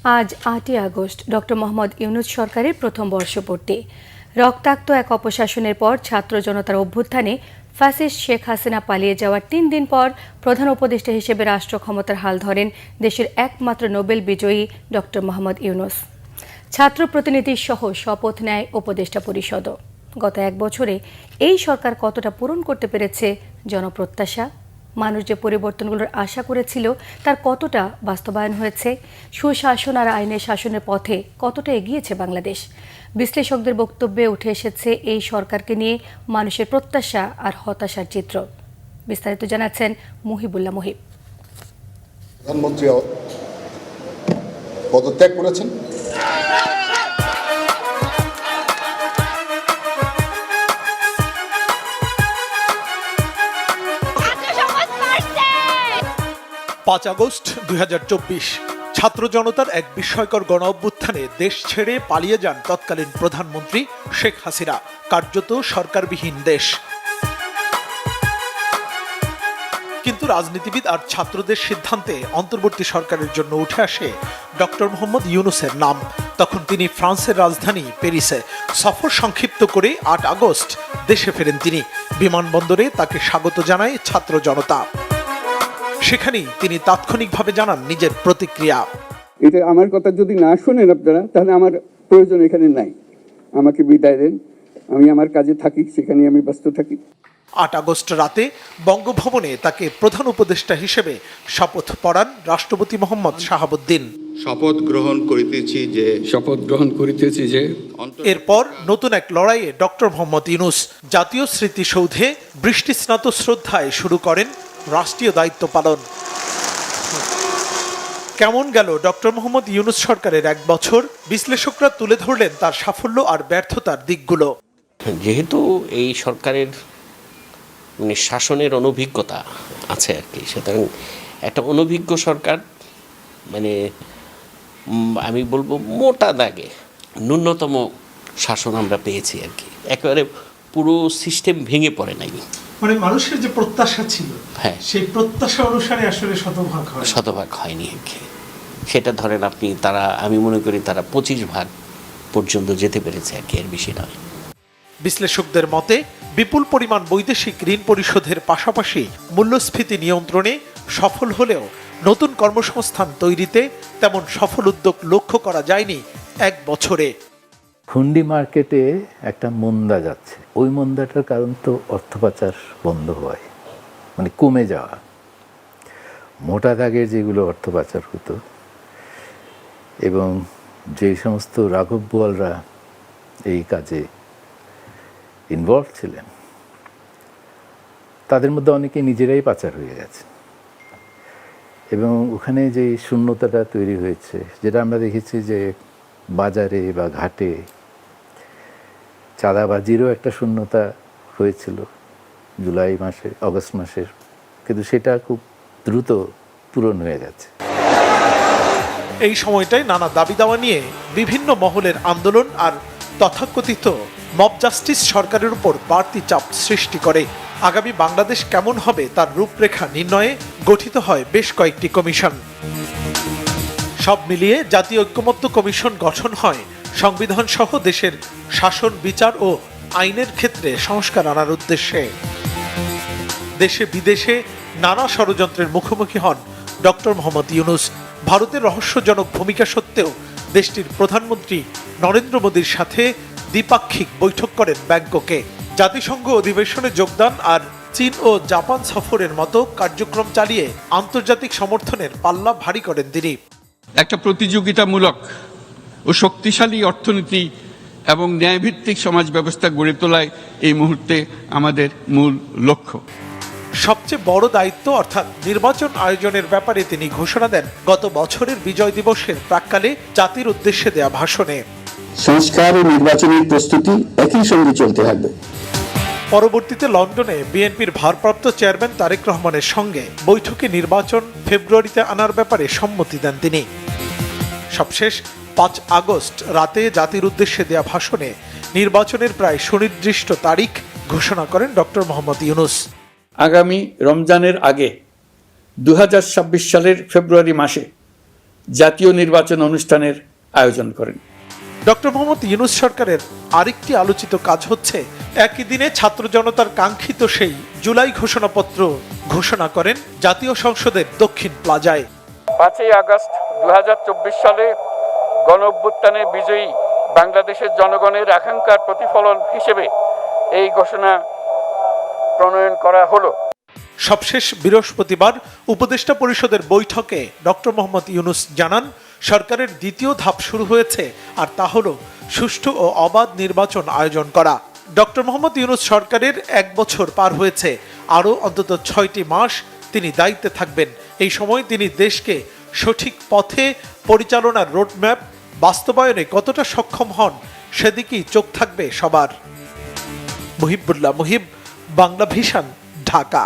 আজ ৮ই August doctor Mohammad Yunus সরকারের প্রথম বর্ষপূর্তি। রক্তাক্ত এক অপশাসনের পর ছাত্র জনতার অভ্যুত্থানে ফ্যাসিস্ট শেখ হাসিনা পালিয়ে যাওয়ার ৩ দিন পর প্রধান উপদেষ্টা হিসেবে রাষ্ট্র ক্ষমতার হাল ধরেন দেশের একমাত্র নোবেল বিজয়ী ডক্টর মোহাম্মদ ইউনূস। ছাত্র প্রতিনিধি সহ শপথ নেয় উপদেষ্টা পরিষদও। গত এক বছরে এই সরকার কতটা পূরণ করতে পেরেছে জনপ্রত্যাশা, মানুষ যে পরিবর্তনগুলোর আশা করেছিল তার কতটা বাস্তবায়ন হয়েছে, সুশাসন আর আইনের শাসনের পথে কতটা এগিয়েছে বাংলাদেশ। বিশ্লেষকদের বক্তব্যে উঠে এসেছে এই সরকারকে নিয়ে মানুষের প্রত্যাশা আর হতাশার চিত্র। বিস্তারিত জানাচ্ছেন মুহিবুল্লাহ মুহিব। প্রধানমন্ত্রী পদত্যাগ করেছেন। পাঁচ আগস্ট ২০২৪ ছাত্র জনতার এক বিস্ময়কর গণ অভ্যুত্থানে দেশ ছেড়ে পালিয়ে যান তৎকালীন প্রধানমন্ত্রী শেখ হাসিনা। কার্যত সরকারবিহীন দেশ। কিন্তু রাজনীতিবিদ আর ছাত্রদের সিদ্ধান্তে অন্তর্বর্তী সরকারের জন্য উঠে আসে ডক্টর মোহাম্মদ ইউনূসের নাম। তখন তিনি ফ্রান্সের রাজধানী প্যারিসে সফর সংক্ষিপ্ত করে ৮ আগস্ট দেশে ফেরেন তিনি। বিমানবন্দরে তাকে স্বাগত জানায় ছাত্র জনতা। সেখানেই তিনি তাৎক্ষণিকভাবে জানান নিজের প্রতিক্রিয়া। এটা আমার কথা যদি না শোনেন আপনারা, তাহলে আমার প্রয়োজন এখানে নাই। আমাকে বিদায় দেন, আমি আমার কাজে থাকি, সেখানে আমি ব্যস্ত থাকি। ৮ আগস্ট রাতে বঙ্গভবনে তাকে প্রধান উপদেষ্টা হিসেবে শপথ পড়ান রাষ্ট্রপতি মোহাম্মদ শাহাবুদ্দিন। শপথ গ্রহণ করিতেছি যে এরপর নতুন এক লড়াইয়ে ডক্টর মোহাম্মদ ইউনূস জাতীয় স্মৃতিসৌধে বৃষ্টিস্নাত শ্রদ্ধায় শুরু করেন রাষ্ট্রীয় দায়িত্ব পালন। কেমন গেল ডক্টর মোহাম্মদ ইউনূস সরকারের এক বছর? বিশ্লেষকরা তুলে ধরলেন তার সাফল্য আর ব্যর্থতার দিকগুলো। যেহেতু এই সরকারের শাসনের অনভিজ্ঞতা আছে আর কি, সুতরাং একটা অনভিজ্ঞ সরকার আমি বলবো মোটা দাগে ন্যূনতম শাসন আমরা পেয়েছি আর কি। একেবারে পুরো সিস্টেম ভেঙে পড়ে নাই। মানুষের যে প্রত্যাশা ছিল, হ্যাঁ, সেই প্রত্যাশা অনুসারে আসলে শতভাগ হয়নি আর কি। সেটা ধরেন আপনি আমি মনে করি তারা 25 ভাগ পর্যন্ত যেতে পেরেছে আর কি, এর বেশি নয়। বিশ্লেষকদের মতে বিপুল পরিমাণ বৈদেশিক ঋণ পরিশোধের পাশাপাশি মূল্যস্ফীতি নিয়ন্ত্রণে সফল হলেও নতুন কর্মসংস্থান তৈরিতে তেমন সফল উদ্যোগ লক্ষ্য করা যায়নি এক বছরে। হুন্ডি মার্কেটে একটা মন্দা যাচ্ছে, ওই মন্দাটার কারণ তো অর্থ পাচার বন্ধ হয়, কমে যাওয়া। মোটা দাগের যেগুলো অর্থ পাচার হতো এবং যে সমস্ত রাঘব বোয়ালরা এই কাজে ইনভলভ ছিলেন, তাদের মধ্যে অনেকে নিজেরাই পাচার হয়ে গেছে এবং ওখানে যে শূন্যতাটা তৈরি হয়েছে, যেটা আমরা দেখেছি যে বাজারে বা ঘাটে চাঁদাবাজিরও একটা শূন্যতা হয়েছিল জুলাই মাসে, অগস্ট মাসের, কিন্তু সেটা খুব দ্রুত পূরণ হয়ে গেছে। এই সময়টায় নানা দাবি দাওয়া নিয়ে বিভিন্ন মহলের আন্দোলন আর তথাকথিত মব জাস্টিস সরকারের উপর বাড়তি চাপ সৃষ্টি করে। আগামী বাংলাদেশ কেমন হবে তার রূপরেখা নির্ণয়ে গঠিত হয় বেশ কয়েকটি কমিশন। সব মিলিয়ে জাতীয় ঐক্যমত্য কমিশন গঠন হয় সংবিধান সহ দেশের শাসন, বিচার ও আইনের ক্ষেত্রে সংস্কার আনার উদ্দেশ্যে। দেশে বিদেশে নানা ষড়যন্ত্রের মুখোমুখি হন ডক্টর মোহাম্মদ ইউনূস। ভারতের রহস্যজনক ভূমিকা সত্ত্বেও দেশটির প্রধানমন্ত্রী নরেন্দ্র মোদীর সাথে দ্বিপাক্ষিক বৈঠক করেন ব্যাংককে। জাতিসংঘ অধিবেশনে যোগদান আর চীন ও জাপান সফরের মতো কার্যক্রম চালিয়ে আন্তর্জাতিক সমর্থনের পাল্লা ভারী করেন তিনি। একটা প্রতিযোগিতামূলক ও শক্তিশালী অর্থনীতি এবং ন্যায়ভিত্তিক সমাজ ব্যবস্থা গড়ে তোলাই এই মুহূর্তে আমাদের মূল লক্ষ্য। সবচেয়ে বড় দায়িত্ব অর্থাৎ নির্বাচন আয়োজনের ব্যাপারে তিনি ঘোষণা দেন গত বছরের বিজয় দিবসের প্রাক্কালে জাতির উদ্দেশ্যে দেয়া ভাষণে। সংস্কার ও নির্বাচনের প্রস্তুতি একই সঙ্গে চলতে থাকবে। পরবর্তীতে লন্ডনে বিএনপির ভারপ্রাপ্ত চেয়ারম্যান তারেক রহমানের সঙ্গে বৈঠকে নির্বাচন ফেব্রুয়ারিতে আনার ব্যাপারে সম্মতি দেন তিনি। সবশেষ ৫ আগস্ট রাতে জাতির উদ্দেশ্যে দেয়া ভাষণে নির্বাচনের প্রায় সুনির্দিষ্ট তারিখ ঘোষণা করেন ডক্টর মোহাম্মদ ইউনূস। আগামী রমজানের আগে 2026 সালের ফেব্রুয়ারি মাসে জাতীয় নির্বাচন অনুষ্ঠানের আয়োজন করেন। ডক্টর মোহাম্মদ ইউনূস সরকারের আরেকটি আলোচিত কাজ হচ্ছে একই দিনে ছাত্র জনতার কাঙ্ক্ষিত সেই জুলাই ঘোষণাপত্র ঘোষণা করেন জাতীয় সংসদের দক্ষিণ প্লাজায়। 5 আগস্ট 2024 সালে গণঅভ্যুত্থানে বিজয়ী বাংলাদেশের জনগণের আকাঙ্ক্ষার প্রতিফলন হিসেবে এই ঘোষণা প্রণয়ন করা হলো। সবশেষ বৃহস্পতিবার উপদেষ্টা পরিষদের বৈঠকে ডক্টর মোহাম্মদ ইউনূস জানান, সরকারের দ্বিতীয় ধাপ শুরু হয়েছে, আর তা হলো সুষ্ঠু ও অবাধ নির্বাচন আয়োজন করা। ডক্টর মোহাম্মদ ইউনূস সরকারের 1 বছর পার হয়েছে, আরও অন্তত 6টি মাস তিনি দায়িত্বে থাকবেন। এই সময় তিনি দেশকে সঠিক পথে পরিচালনার রোডম্যাপ বাস্তবায়নে কতটা সক্ষম হন সেদিকেই চোখ থাকবে সবার। মুহিবুল্লাহ মুহিব, বাংলা ভিশন, ঢাকা।